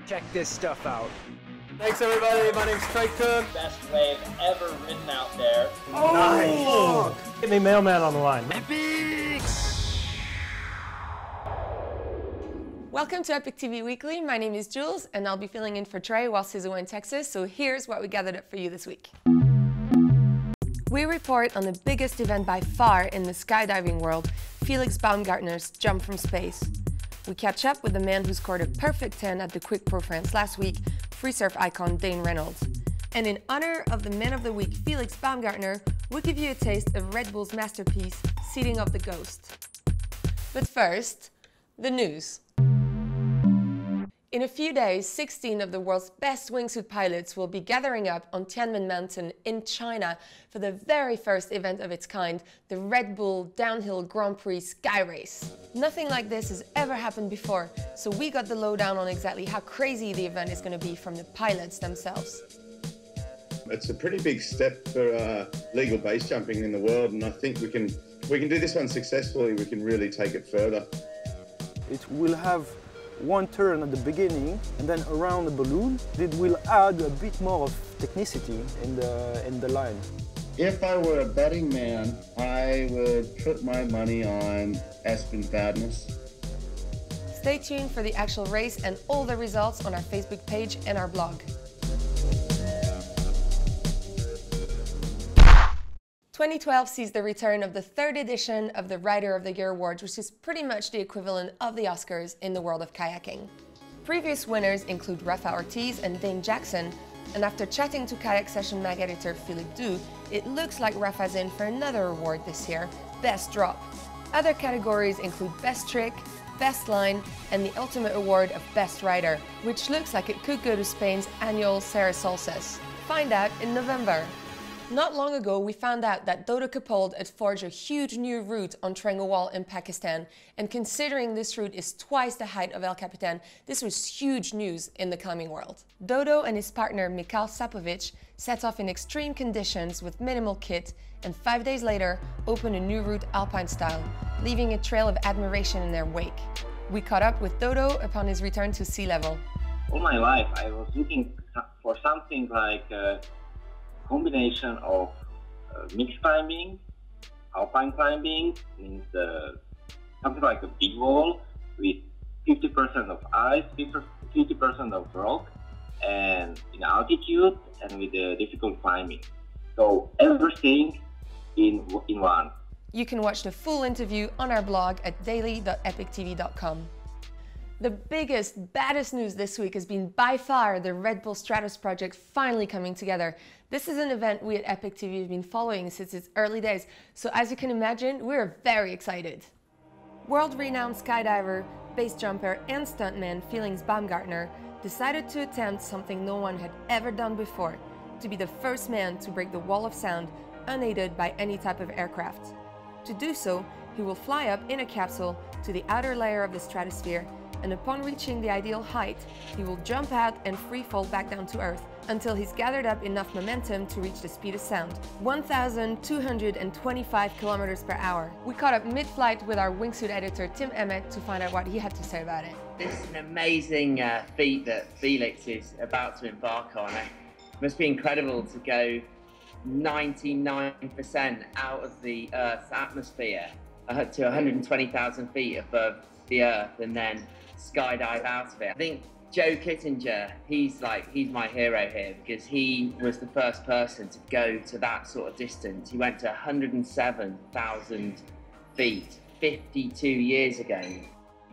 Check this stuff out. Thanks everybody, my name's Trey. Best wave ever ridden out there. Oh, nice! Get me mailman on the line. Epic! Welcome to EpicTV Weekly. My name is Jools, and I'll be filling in for Trey whilst he's away in Texas, so here's what we gathered up for you this week. We report on the biggest event by far in the skydiving world, Felix Baumgartner's jump from space. We catch up with the man who scored a perfect 10 at the Quick Pro France last week, freesurf icon Dane Reynolds. And in honor of the Man of the Week, Felix Baumgartner, we'll give you a taste of Red Bull's masterpiece, Seating of the Ghost. But first, the news. In a few days, 16 of the world's best wingsuit pilots will be gathering up on Tianmen Mountain in China for the very first event of its kind, the Red Bull Downhill Grand Prix Sky Race. Nothing like this has ever happened before, so we got the lowdown on exactly how crazy the event is going to be from the pilots themselves. It's a pretty big step for legal base jumping in the world, and I think we can do this one successfully. We can really take it further. It will have one turn at the beginning, and then around the balloon, it will add a bit more of technicity in the line. If I were a betting man, I would put my money on Aspen Badness. Stay tuned for the actual race and all the results on our Facebook page and our blog. 2012 sees the return of the third edition of the Rider of the Year Awards, which is pretty much the equivalent of the Oscars in the world of kayaking. Previous winners include Rafa Ortiz and Dane Jackson, and after chatting to Kayak Session mag editor Philippe Du, it looks like Rafa's in for another award this year, Best Drop. Other categories include Best Trick, Best Line, and the ultimate award of Best Rider, which looks like it could go to Spain's annual Serra Solstice. Find out in November. Not long ago, we found out that Dodo Kopold had forged a huge new route on Trango Wall in Pakistan, and considering this route is twice the height of El Capitan, this was huge news in the climbing world. Dodo and his partner Mikhail Sapovic set off in extreme conditions with minimal kit, and 5 days later opened a new route alpine style, leaving a trail of admiration in their wake. We caught up with Dodo upon his return to sea level. All my life I was looking for something like combination of mixed climbing, alpine climbing, means something like a big wall with 50% of ice, 50% of rock, and in altitude, and with difficult climbing. So everything in one. You can watch the full interview on our blog at daily.epictv.com. The biggest, baddest news this week has been by far the Red Bull Stratos project finally coming together. This is an event we at EpicTV have been following since its early days, so as you can imagine, we're very excited. World-renowned skydiver, base jumper, and stuntman Felix Baumgartner decided to attempt something no one had ever done before, to be the first man to break the wall of sound unaided by any type of aircraft. To do so, he will fly up in a capsule to the outer layer of the stratosphere, and upon reaching the ideal height, he will jump out and free fall back down to Earth until he's gathered up enough momentum to reach the speed of sound, 1,225 kilometers per hour. We caught up mid-flight with our wingsuit editor Tim Emmett to find out what he had to say about it. This is an amazing feat that Felix is about to embark on. It must be incredible to go 99% out of the Earth's atmosphere to 120,000 feet above the Earth and then skydive out of it. I think Joe Kittinger, he's my hero here because he was the first person to go to that sort of distance. He went to 107,000 feet 52 years ago.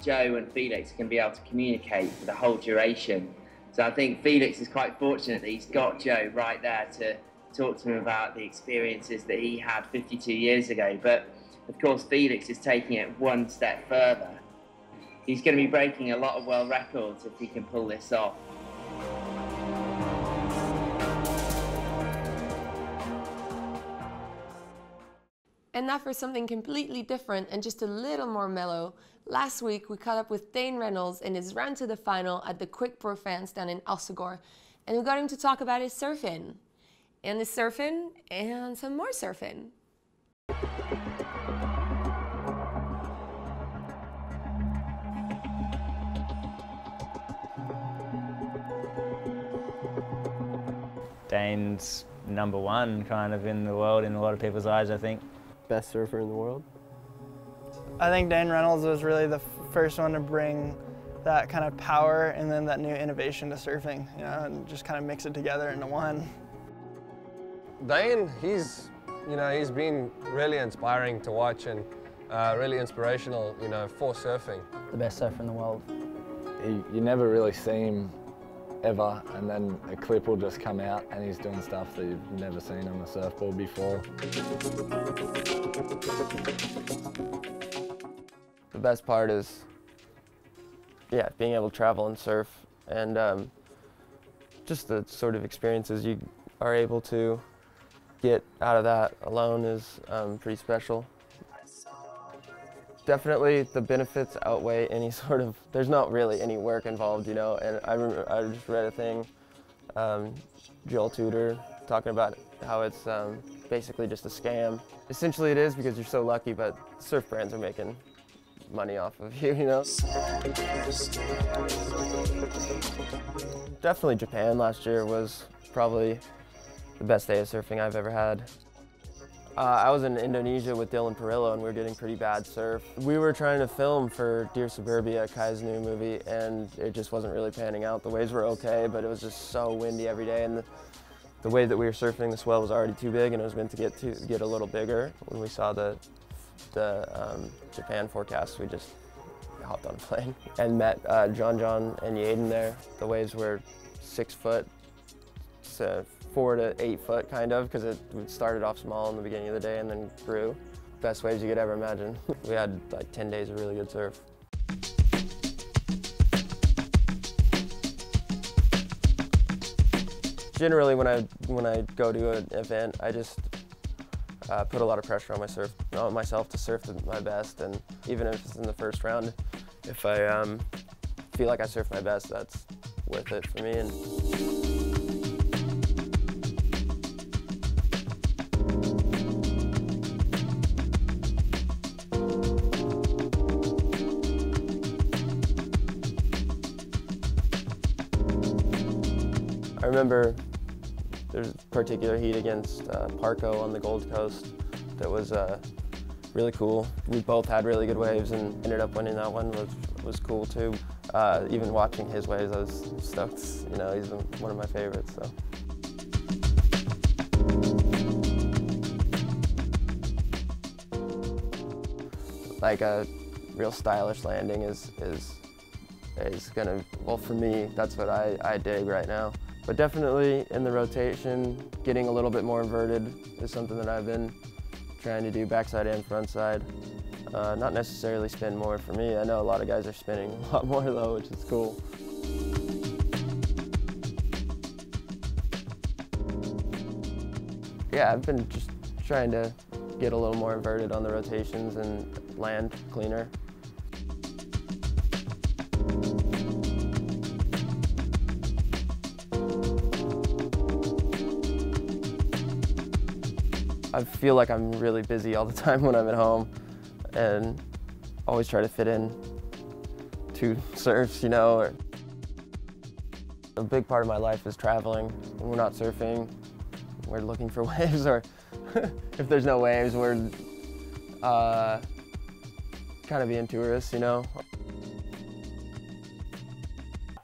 Joe and Felix can be able to communicate for the whole duration. So I think Felix is quite fortunate that he's got Joe right there to talk to him about the experiences that he had 52 years ago. But of course, Felix is taking it one step further. He's going to be breaking a lot of world records if he can pull this off. And now for something completely different and just a little more mellow. Last week we caught up with Dane Reynolds in his run to the final at the Quick Pro France down in Oscars, and we got him to talk about his surfing. And his surfing, and some more surfing. Dane's #1 kind of in the world in a lot of people's eyes, I think. Best surfer in the world? I think Dane Reynolds was really the first one to bring that kind of power and then that new innovation to surfing, you know, and just kind of mix it together into one. Dane, he's been really inspiring to watch and really inspirational, you know, for surfing. The best surfer in the world. You never really see him ever, and then a clip will just come out and he's doing stuff that you've never seen on the surfboard before. The best part is, yeah, being able to travel and surf, and just the sort of experiences you are able to get out of that alone is pretty special. Definitely the benefits outweigh any sort of, there's not really any work involved, you know, and I just read a thing, Joel Tudor, talking about how it's basically just a scam. Essentially it is because you're so lucky, but surf brands are making money off of you, you know. Definitely Japan last year was probably the best day of surfing I've ever had. I was in Indonesia with Dylan Perillo and we were getting pretty bad surf. We were trying to film for Dear Suburbia, Kai's new movie, and it just wasn't really panning out. The waves were okay, but it was just so windy every day, and the wave that we were surfing, the swell was already too big, and it was meant to get a little bigger. When we saw the Japan forecast, we just hopped on a plane and met John and Yaden there. The waves were 6 foot, so 4 to 8 foot kind of, because it started off small in the beginning of the day and then grew. Best waves you could ever imagine. We had like 10 days of really good surf. Generally when I go to an event, I just put a lot of pressure on myself to surf my best, and even if it's in the first round, if I feel like I surf my best, that's worth it for me. I remember there's a particular heat against Parco on the Gold Coast that was really cool. We both had really good waves and ended up winning that one, was cool too. Even watching his waves, I was stoked. You know, he's one of my favorites. So. Like a real stylish landing is gonna, well, for me, that's what I dig right now. But definitely in the rotation, getting a little bit more inverted is something that I've been trying to do, backside and frontside. Not necessarily spin more for me. I know a lot of guys are spinning a lot more though, which is cool. Yeah, I've been just trying to get a little more inverted on the rotations and land cleaner. I feel like I'm really busy all the time when I'm at home, and always try to fit in 2 surfs, you know. A big part of my life is traveling. When we're not surfing, we're looking for waves, or if there's no waves, we're kind of being tourists, you know.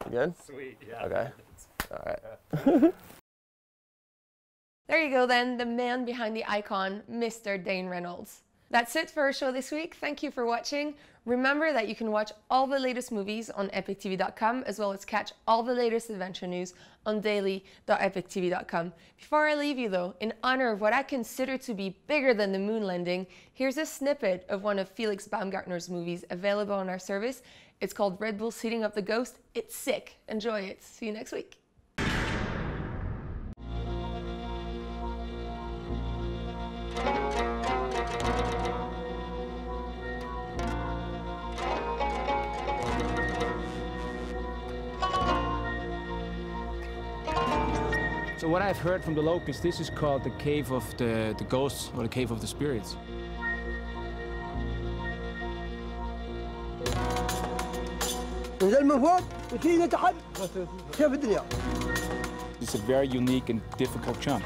You good? Sweet, yeah. Okay, all right. There you go then, the man behind the icon, Mr. Dane Reynolds. That's it for our show this week. Thank you for watching. Remember that you can watch all the latest movies on EpicTV.com, as well as catch all the latest adventure news on daily.epictv.com. Before I leave you though, in honor of what I consider to be bigger than the moon landing, here's a snippet of one of Felix Baumgartner's movies available on our service. It's called Red Bull's Heating Up the Ghost. It's sick. Enjoy it. See you next week. So what I've heard from the locals, this is called the Cave of the Ghosts, or the Cave of the Spirits. نزل من فوق وتيجي تحت شاف الدنيا It's a very unique and difficult jump.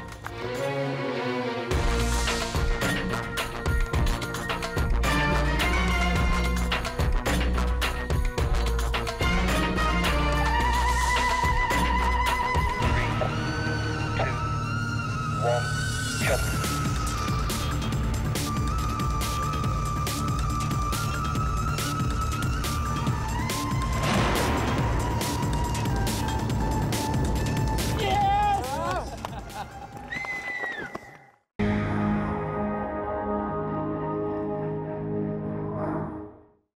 Jump.